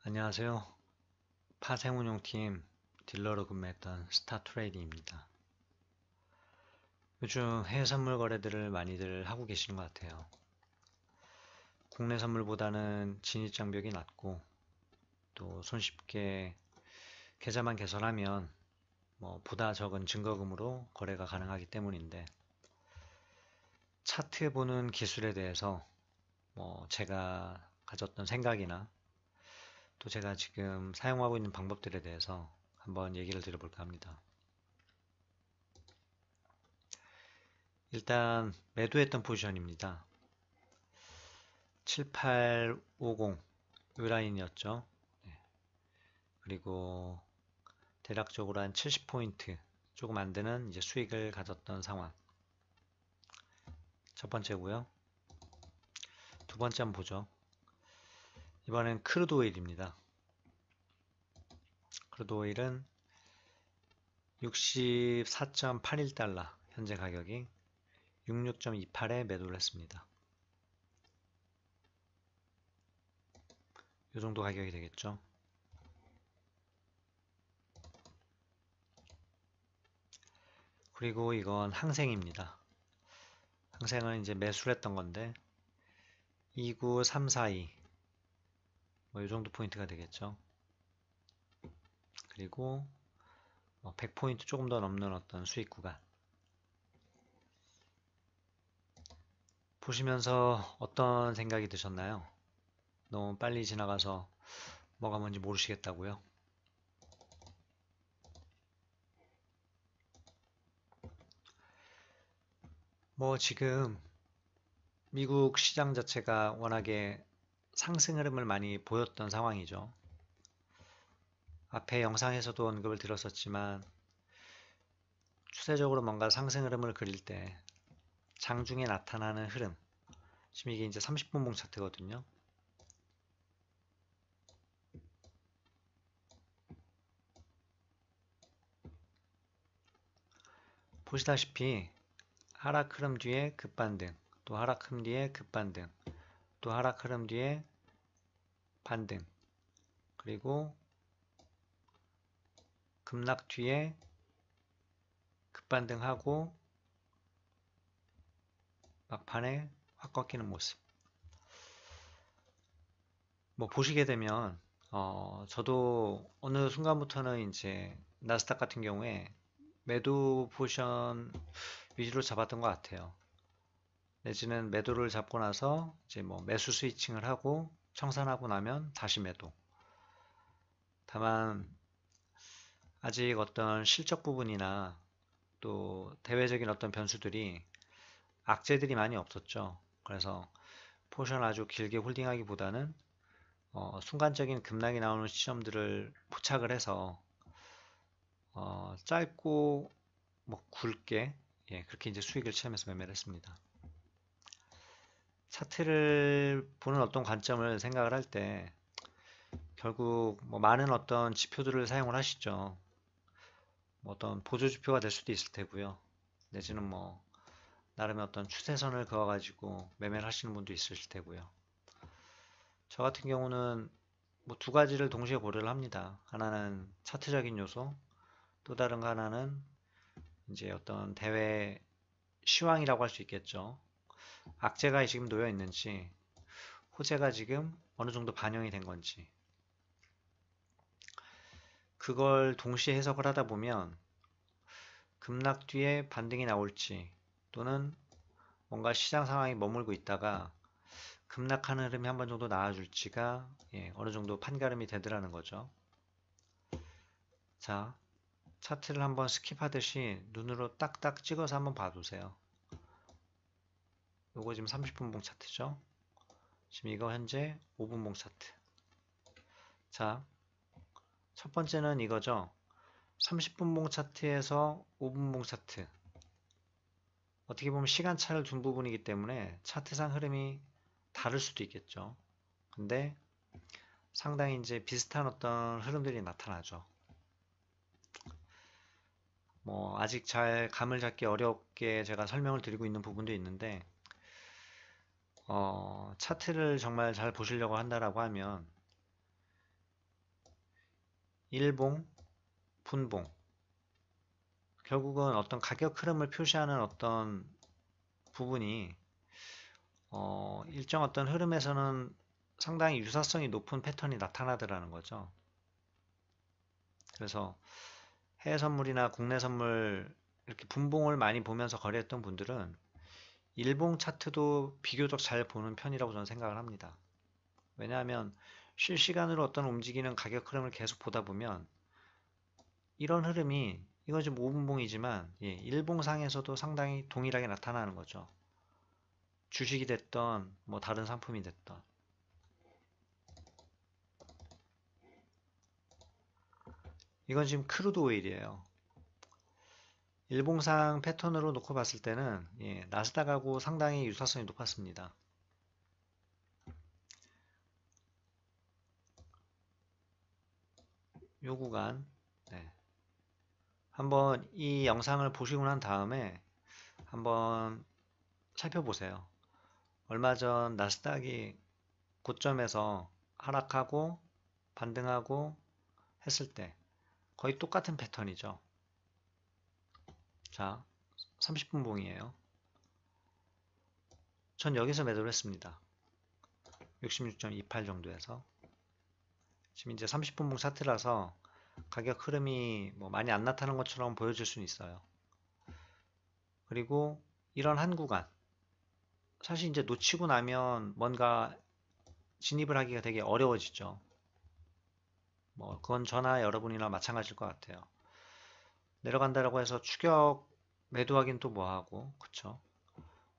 안녕하세요. 파생운용팀 딜러로 근무했던 스타트레이딩입니다. 요즘 해외 선물 거래들을 많이들 하고 계시는 것 같아요. 국내 선물보다는 진입 장벽이 낮고 또 손쉽게 계좌만 개설하면 보다 적은 증거금으로 거래가 가능하기 때문인데 차트 보는 기술에 대해서 제가 가졌던 생각이나 또 제가 지금 사용하고 있는 방법들에 대해서 한번 얘기를 드려볼까 합니다. 일단 매도했던 포지션입니다. 7850 이 라인이었죠. 네. 그리고 대략적으로 한 70포인트 조금 안 되는 이제 수익을 가졌던 상황. 첫 번째고요. 두 번째 한번 보죠. 이번엔 크루드 오일입니다. 크루드 오일은 64.81달러 현재 가격이 66.28에 매도를 했습니다. 이 정도 가격이 되겠죠. 그리고 이건 항생입니다. 항생은 이제 매수를 했던 건데 29342 이 정도 포인트가 되겠죠. 그리고 100포인트 조금 더 넘는 어떤 수익 구간 보시면서 어떤 생각이 드셨나요? 너무 빨리 지나가서 뭐가 뭔지 모르시겠다고요? 지금 미국 시장 자체가 워낙에 상승 흐름을 많이 보였던 상황이죠. 앞에 영상에서도 언급을 드렸었지만 추세적으로 뭔가 상승 흐름을 그릴 때 장중에 나타나는 흐름, 지금 이게 이제 30분봉 차트거든요. 보시다시피 하락 흐름 뒤에 급반등, 또 하락 흐름 뒤에 급반등, 또 하락 흐름 뒤에 반등, 그리고 급락 뒤에 급반등하고 막판에 확 꺾이는 모습. 보시게 되면 저도 어느 순간부터는 이제 나스닥 같은 경우에 매도 포지션 위주로 잡았던 것 같아요. 내지는 매도를 잡고 나서 이제 매수 스위칭을 하고 청산하고 나면 다시 매도. 다만 아직 어떤 실적 부분이나 또 대외적인 어떤 변수들이 악재들이 많이 없었죠. 그래서 포지션 아주 길게 홀딩하기보다는 순간적인 급락이 나오는 시점들을 포착을 해서 짧고 굵게 그렇게 이제 수익을 취하면서 매매를 했습니다. 차트를 보는 어떤 관점을 생각을 할 때 결국 많은 어떤 지표들을 사용을 하시죠. 어떤 보조 지표가 될 수도 있을 테고요. 내지는 나름의 어떤 추세선을 그어가지고 매매를 하시는 분도 있을 테고요. 저 같은 경우는 두 가지를 동시에 고려를 합니다. 하나는 차트적인 요소, 또 다른 거 하나는 이제 어떤 대외 시황이라고 할 수 있겠죠. 악재가 지금 놓여 있는지, 호재가 지금 어느 정도 반영이 된 건지, 그걸 동시에 해석을 하다 보면 급락 뒤에 반등이 나올지, 또는 뭔가 시장 상황이 머물고 있다가 급락하는 흐름이 한 번 정도 나와줄지가 어느 정도 판가름이 되더라는 거죠. 자, 차트를 한번 스킵하듯이 눈으로 딱딱 찍어서 한번 봐두세요. 요거 지금 30분봉 차트죠. 지금 이거 현재 5분봉 차트. 자, 첫 번째는 이거죠. 30분봉 차트에서 5분봉 차트. 어떻게 보면 시간차를 둔 부분이기 때문에 차트상 흐름이 다를 수도 있겠죠. 근데 상당히 이제 비슷한 어떤 흐름들이 나타나죠. 아직 잘 감을 잡기 어렵게 제가 설명을 드리고 있는 부분도 있는데 차트를 정말 잘 보시려고 한다라고 하면 일봉, 분봉. 결국은 어떤 가격 흐름을 표시하는 어떤 부분이 일정 어떤 흐름에서는 상당히 유사성이 높은 패턴이 나타나더라는 거죠. 그래서 해외 선물이나 국내 선물 이렇게 분봉을 많이 보면서 거래했던 분들은 일봉 차트도 비교적 잘 보는 편이라고 저는 생각을 합니다. 왜냐하면 실시간으로 어떤 움직이는 가격 흐름을 계속 보다 보면 이런 흐름이 이건 지금 5분봉이지만 일봉상에서도 상당히 동일하게 나타나는 거죠. 주식이 됐던 뭐 다른 상품이 됐던. 이건 지금 크루드 오일이에요. 일봉상 패턴으로 놓고 봤을 때는 나스닥하고 상당히 유사성이 높았습니다. 요 구간 한번 이 영상을 보시고 난 다음에 한번 살펴보세요. 얼마 전 나스닥이 고점에서 하락하고 반등하고 했을 때 거의 똑같은 패턴이죠. 자, 30분 봉이에요. 전 여기서 매도를 했습니다. 66.28 정도에서. 지금 이제 30분 봉 차트라서 가격 흐름이 뭐 많이 안 나타나는 것처럼 보여질 수는 있어요. 그리고 이런 한 구간. 사실 이제 놓치고 나면 뭔가 진입을 하기가 되게 어려워지죠. 뭐 그건 저나 여러분이나 마찬가지일 것 같아요. 내려간다라고 해서 추격 매도하긴 또 뭐하고, 그쵸?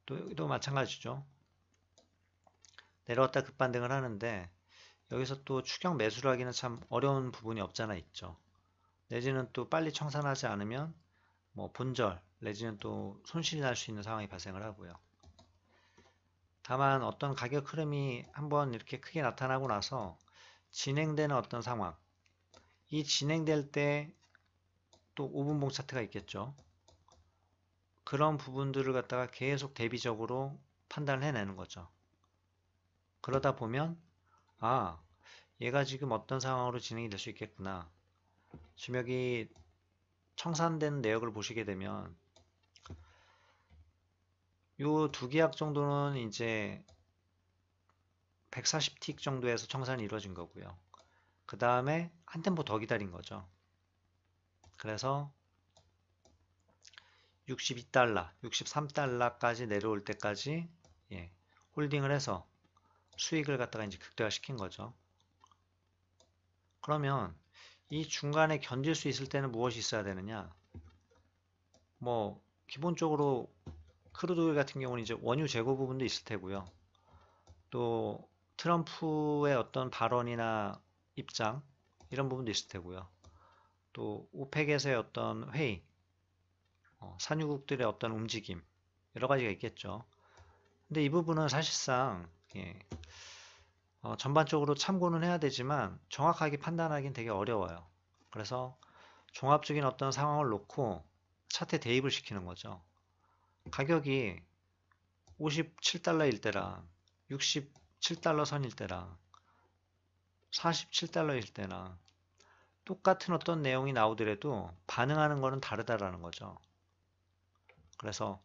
또 마찬가지죠. 내려왔다 급반등을 하는데 여기서 또 추격 매수를 하기는 참 어려운 부분이 없잖아 있죠. 내지는 또 빨리 청산하지 않으면 뭐 본절 내지는 또 손실이 날 수 있는 상황이 발생을 하고요. 다만 어떤 가격 흐름이 한번 이렇게 크게 나타나고 나서 진행되는 어떤 상황, 이 진행될 때 또 5분봉 차트가 있겠죠. 그런 부분들을 갖다가 계속 대비적으로 판단을 해내는 거죠. 그러다 보면 얘가 지금 어떤 상황으로 진행이 될 수 있겠구나. 지금 여기 청산된 내역을 보시게 되면 요 두 계약 정도는 이제 140틱 정도에서 청산이 이루어진 거고요. 그 다음에 한 템포 더 기다린 거죠. 그래서 62달러, 63달러까지 내려올 때까지 홀딩을 해서 수익을 갖다가 이제 극대화시킨 거죠. 그러면 이 중간에 견딜 수 있을 때는 무엇이 있어야 되느냐? 뭐 기본적으로 크루드 오일 같은 경우는 이제 원유 재고 부분도 있을 테고요. 또 트럼프의 어떤 발언이나 입장 이런 부분도 있을 테고요. 또 오펙에서의 어떤 회의, 산유국들의 어떤 움직임 여러 가지가 있겠죠. 근데 이 부분은 사실상 전반적으로 참고는 해야 되지만 정확하게 판단하기는 되게 어려워요. 그래서 종합적인 어떤 상황을 놓고 차트에 대입을 시키는 거죠. 가격이 57달러일 때랑 67달러 선일 때랑 47달러일 때랑 똑같은 어떤 내용이 나오더라도 반응하는 거는 다르다라는 거죠. 그래서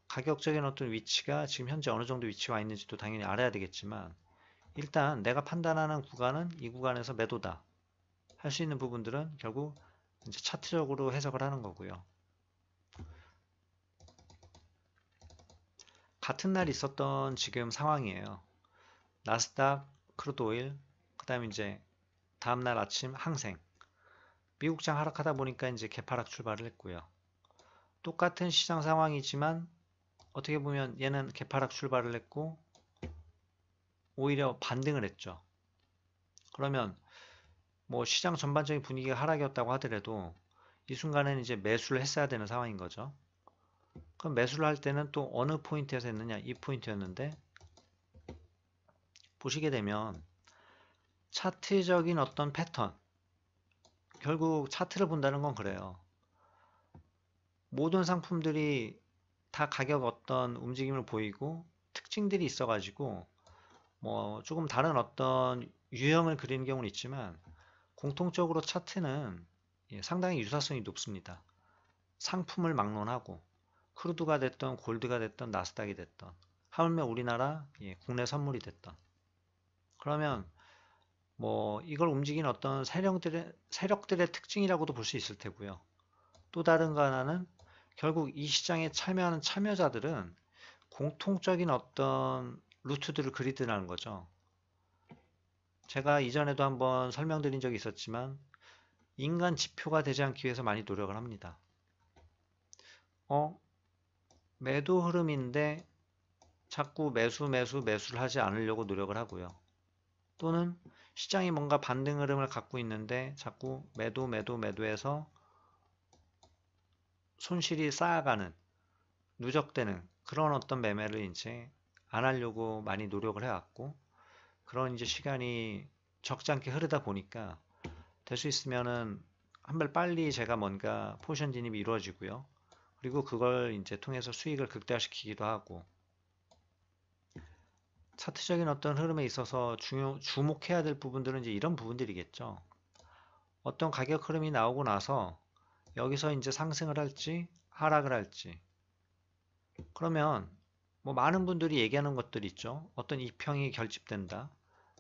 가격적인 어떤 위치가 지금 현재 어느 정도 위치에 와 있는지도 당연히 알아야 되겠지만 일단 내가 판단하는 구간은 이 구간에서 매도다 할 수 있는 부분들은 결국 이제 차트적으로 해석을 하는 거고요. 같은 날 있었던 지금 상황이에요. 나스닥, 크루드오일, 그 다음에 이제 다음날 아침 항생. 미국장 하락하다 보니까 이제 개파락 출발을 했고요. 똑같은 시장 상황이지만 어떻게 보면 얘는 개파락 출발을 했고 오히려 반등을 했죠. 그러면 뭐 시장 전반적인 분위기가 하락이었다고 하더라도 이 순간에는 이제 매수를 했어야 되는 상황인 거죠. 그럼 매수를 할 때는 또 어느 포인트에서 했느냐? 이 포인트였는데 보시게 되면 차트적인 어떤 패턴 결국 차트를 본다는 건 그래요. 모든 상품들이 다 가격 어떤 움직임을 보이고 특징들이 있어가지고 뭐 조금 다른 어떤 유형을 그리는 경우는 있지만 공통적으로 차트는 상당히 유사성이 높습니다. 상품을 막론하고 크루드가 됐던 골드가 됐던 나스닥이 됐던 하물며 우리나라 국내 선물이 됐던 그러면 뭐 이걸 움직이는 어떤 세력들의 특징이라고도 볼 수 있을 테고요. 또 다른 하나는 결국 이 시장에 참여하는 참여자들은 공통적인 어떤 루트들을 그리드라는 거죠. 제가 이전에도 한번 설명드린 적이 있었지만 인간 지표가 되지 않기 위해서 많이 노력을 합니다. 매도 흐름인데 자꾸 매수를 하지 않으려고 노력을 하고요. 또는 시장이 뭔가 반등 흐름을 갖고 있는데 자꾸 매도해서 손실이 쌓아가는 누적되는 그런 어떤 매매를 이제 안 하려고 많이 노력을 해왔고 그런 이제 시간이 적지 않게 흐르다 보니까 될 수 있으면은 한 발 빨리 제가 뭔가 포지션 진입이 이루어지고요. 그리고 그걸 이제 통해서 수익을 극대화시키기도 하고 차트적인 어떤 흐름에 있어서 주목해야 될 부분들은 이제 이런 부분들이겠죠. 어떤 가격 흐름이 나오고 나서 여기서 이제 상승을 할지 하락을 할지 그러면 뭐 많은 분들이 얘기하는 것들 있죠. 어떤 이평이 결집된다.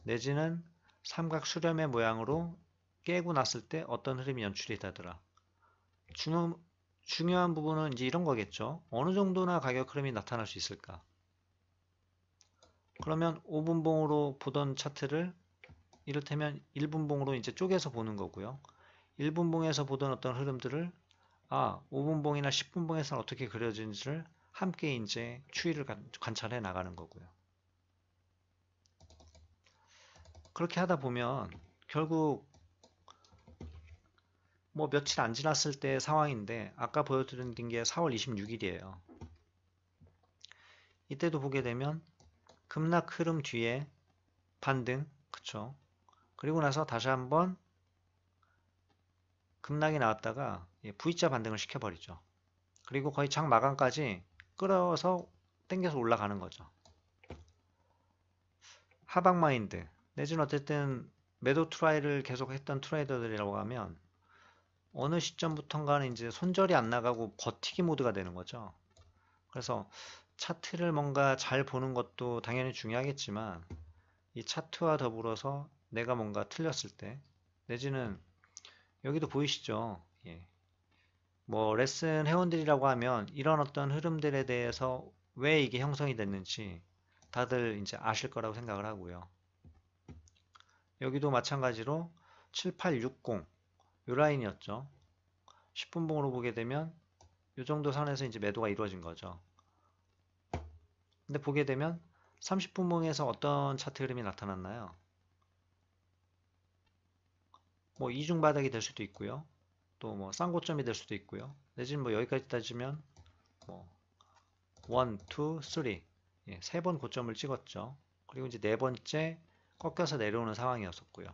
내지는 삼각 수렴의 모양으로 깨고 났을 때 어떤 흐름이 연출이 되더라. 중요한 부분은 이제 이런 거겠죠. 어느 정도나 가격 흐름이 나타날 수 있을까? 그러면 5분봉으로 보던 차트를 이를테면 1분봉으로 이제 쪼개서 보는 거고요. 1분봉에서 보던 어떤 흐름들을 5분봉이나 10분봉에서는 어떻게 그려지는지를 함께 이제 추이를 관찰해 나가는 거고요. 그렇게 하다 보면 결국 뭐 며칠 안 지났을 때 상황인데 아까 보여드린 게 4월 26일이에요. 이때도 보게 되면 급락 흐름 뒤에 반등, 그쵸? 그리고 나서 다시 한번 급락이 나왔다가 V자 반등을 시켜버리죠. 그리고 거의 장 마감까지 끌어서 당겨서 올라가는 거죠. 하방 마인드 내지는 어쨌든 매도 트라이를 계속 했던 트레이더들이라고 하면 어느 시점부터인가는 이제 손절이 안 나가고 버티기 모드가 되는 거죠. 그래서 차트를 뭔가 잘 보는 것도 당연히 중요하겠지만 이 차트와 더불어서 내가 뭔가 틀렸을 때 내지는 여기도 보이시죠? 뭐 레슨 회원들이라고 하면 이런 어떤 흐름들에 대해서 왜 이게 형성이 됐는지 다들 이제 아실 거라고 생각을 하고요. 여기도 마찬가지로 7860 요 라인이었죠. 10분봉으로 보게 되면 이 정도 선에서 이제 매도가 이루어진 거죠. 근데 보게 되면 30분봉에서 어떤 차트 흐름이 나타났나요? 뭐 이중 바닥이 될 수도 있고요. 또 뭐 쌍고점이 될 수도 있고요. 내지는 뭐 여기까지 따지면 뭐 1, 2, 3 세 번 고점을 찍었죠. 그리고 이제 네 번째 꺾여서 내려오는 상황이었었고요.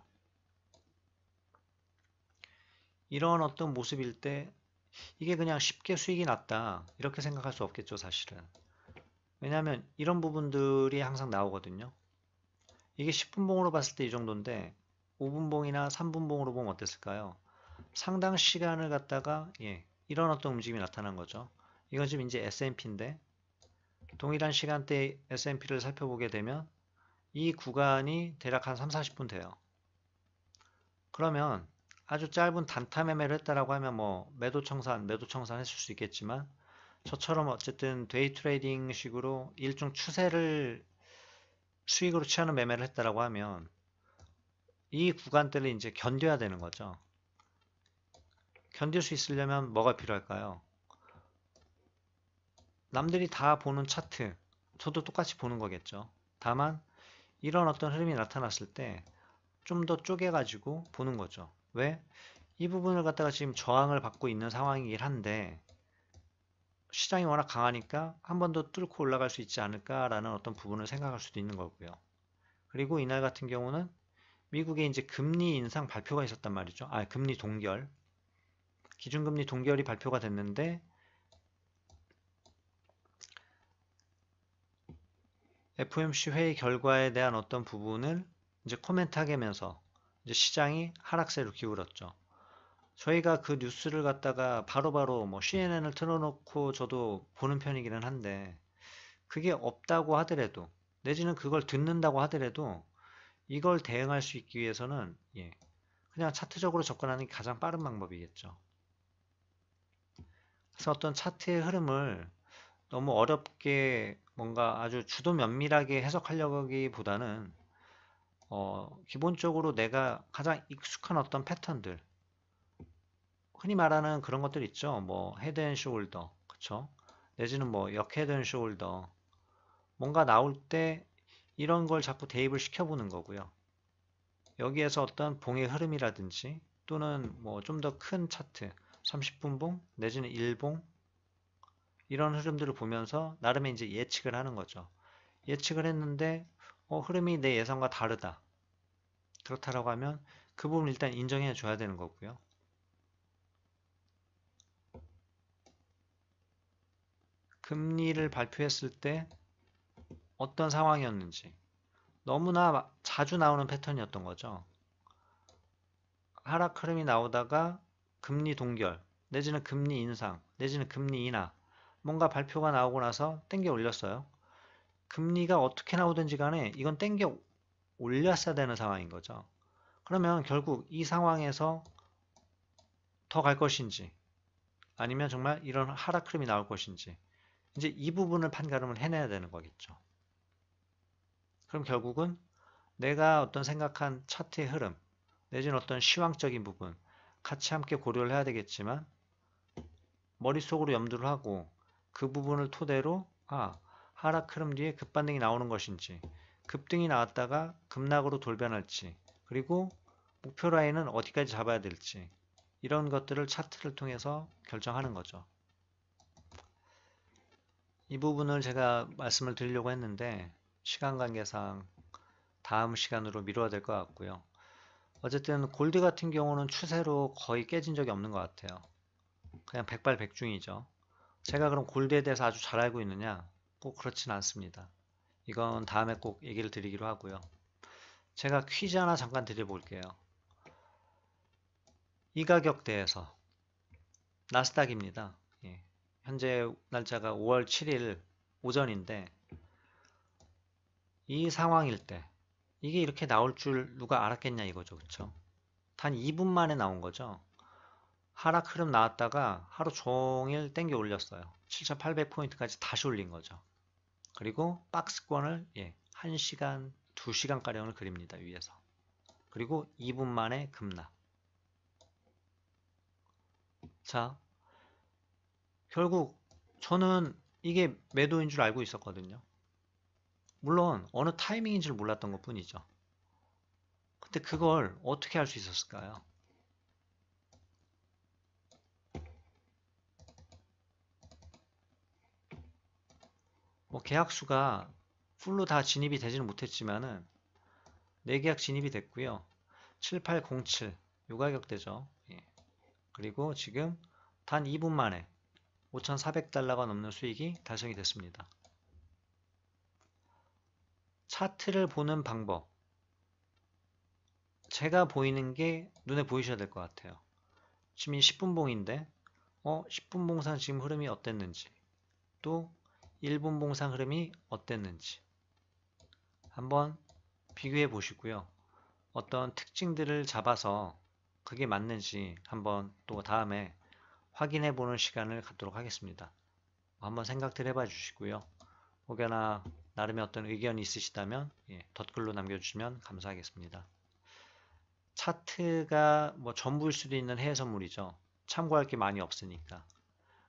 이런 어떤 모습일 때 이게 그냥 쉽게 수익이 났다 이렇게 생각할 수 없겠죠, 사실은. 왜냐하면 이런 부분들이 항상 나오거든요. 이게 10분봉으로 봤을 때 이 정도인데 5분봉이나 3분봉으로 보면 어땠을까요? 상당 시간을 갖다가 이런 어떤 움직임이 나타난 거죠. 이건 지금 이제 S&P인데 동일한 시간대 S&P를 살펴보게 되면 이 구간이 대략 한 3, 40분 돼요. 그러면 아주 짧은 단타 매매를 했다라고 하면 뭐 매도 청산 했을 수 있겠지만 저처럼 어쨌든 데이 트레이딩 식으로 일종 추세를 수익으로 취하는 매매를 했다라고 하면 이 구간대를 이제 견뎌야 되는 거죠. 견딜 수 있으려면 뭐가 필요할까요? 남들이 다 보는 차트, 저도 똑같이 보는 거겠죠. 다만 이런 어떤 흐름이 나타났을 때 좀 더 쪼개가지고 보는 거죠. 왜? 이 부분을 갖다가 지금 저항을 받고 있는 상황이긴 한데 시장이 워낙 강하니까 한 번 더 뚫고 올라갈 수 있지 않을까라는 어떤 부분을 생각할 수도 있는 거고요. 그리고 이날 같은 경우는 미국에 이제 금리 인상 발표가 있었단 말이죠. 금리 동결. 기준금리 동결이 발표가 됐는데 FOMC 회의 결과에 대한 어떤 부분을 이제 코멘트 하면서 이제 시장이 하락세로 기울었죠. 저희가 그 뉴스를 갖다가 바로바로 뭐 CNN을 틀어놓고 저도 보는 편이기는 한데, 그게 없다고 하더라도, 내지는 그걸 듣는다고 하더라도 이걸 대응할 수 있기 위해서는 그냥 차트적으로 접근하는 게 가장 빠른 방법이겠죠. 그래서 어떤 차트의 흐름을 너무 어렵게 뭔가 아주 주도 면밀하게 해석하려기보다는 기본적으로 내가 가장 익숙한 어떤 패턴들, 흔히 말하는 그런 것들 있죠. 뭐 헤드 앤 숄더, 그쵸? 내지는 뭐 역 헤드 앤 숄더, 뭔가 나올 때 이런 걸 자꾸 대입을 시켜보는 거고요. 여기에서 어떤 봉의 흐름이라든지 또는 뭐 좀 더 큰 차트, 30분봉 내지는 1봉 이런 흐름들을 보면서 나름의 이제 예측을 하는 거죠. 예측을 했는데 흐름이 내 예상과 다르다. 그렇다라고 하면 그 부분 일단 인정해 줘야 되는 거고요. 금리를 발표했을 때 어떤 상황이었는지 너무나 자주 나오는 패턴이었던 거죠. 하락 흐름이 나오다가 금리 동결, 내지는 금리 인상, 내지는 금리 인하, 뭔가 발표가 나오고 나서 땡겨 올렸어요. 금리가 어떻게 나오든지 간에 이건 땡겨 올렸어야 되는 상황인 거죠. 그러면 결국 이 상황에서 더 갈 것인지 아니면 정말 이런 하락 흐름이 나올 것인지 이제 이 부분을 판가름을 해내야 되는 거겠죠. 그럼 결국은 내가 어떤 생각한 차트의 흐름 내지는 어떤 시황적인 부분 같이 함께 고려를 해야 되겠지만 머릿속으로 염두를 하고 그 부분을 토대로 하락 흐름 뒤에 급반등이 나오는 것인지 급등이 나왔다가 급락으로 돌변할지 그리고 목표 라인은 어디까지 잡아야 될지 이런 것들을 차트를 통해서 결정하는 거죠. 이 부분을 제가 말씀을 드리려고 했는데 시간 관계상 다음 시간으로 미뤄야 될 것 같고요. 어쨌든 골드 같은 경우는 추세로 거의 깨진 적이 없는 것 같아요. 그냥 백발백중이죠. 제가 그럼 골드에 대해서 아주 잘 알고 있느냐? 꼭 그렇진 않습니다. 이건 다음에 꼭 얘기를 드리기로 하고요. 제가 퀴즈 하나 잠깐 드려볼게요. 이 가격대에서 나스닥입니다. 현재 날짜가 5월 7일 오전인데 이 상황일 때 이게 이렇게 나올 줄 누가 알았겠냐 이거죠. 그쵸? 단 2분 만에 나온 거죠. 하락 흐름 나왔다가 하루 종일 땡겨 올렸어요. 7,800포인트까지 다시 올린 거죠. 그리고 박스권을 1시간, 2시간가량을 그립니다. 위에서. 그리고 2분 만에 급락. 자, 결국 저는 이게 매도인 줄 알고 있었거든요. 물론 어느 타이밍인 줄 몰랐던 것 뿐이죠. 근데 그걸 어떻게 할 수 있었을까요? 뭐 계약수가 풀로 다 진입이 되지는 못했지만은 4계약 진입이 됐고요. 7807 요 가격대죠. 그리고 지금 단 2분 만에 5,400달러가 넘는 수익이 달성이 됐습니다. 차트를 보는 방법 제가 보이는 게 눈에 보이셔야 될 것 같아요. 지금 이 10분봉인데 10분 봉상 지금 흐름이 어땠는지 또 1분 봉상 흐름이 어땠는지 한번 비교해 보시고요. 어떤 특징들을 잡아서 그게 맞는지 한번 또 다음에 확인해 보는 시간을 갖도록 하겠습니다. 한번 생각들 해봐 주시고요. 혹여나 나름의 어떤 의견이 있으시다면 덧글로 남겨주시면 감사하겠습니다. 차트가 뭐 전부일 수도 있는 해외 선물이죠. 참고할 게 많이 없으니까.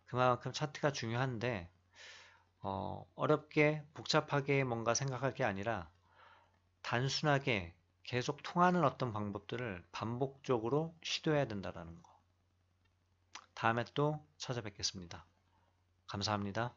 그만큼 차트가 중요한데 어렵게 복잡하게 뭔가 생각할 게 아니라 단순하게 계속 통하는 어떤 방법들을 반복적으로 시도해야 된다는 거. 다음에 또 찾아뵙겠습니다. 감사합니다.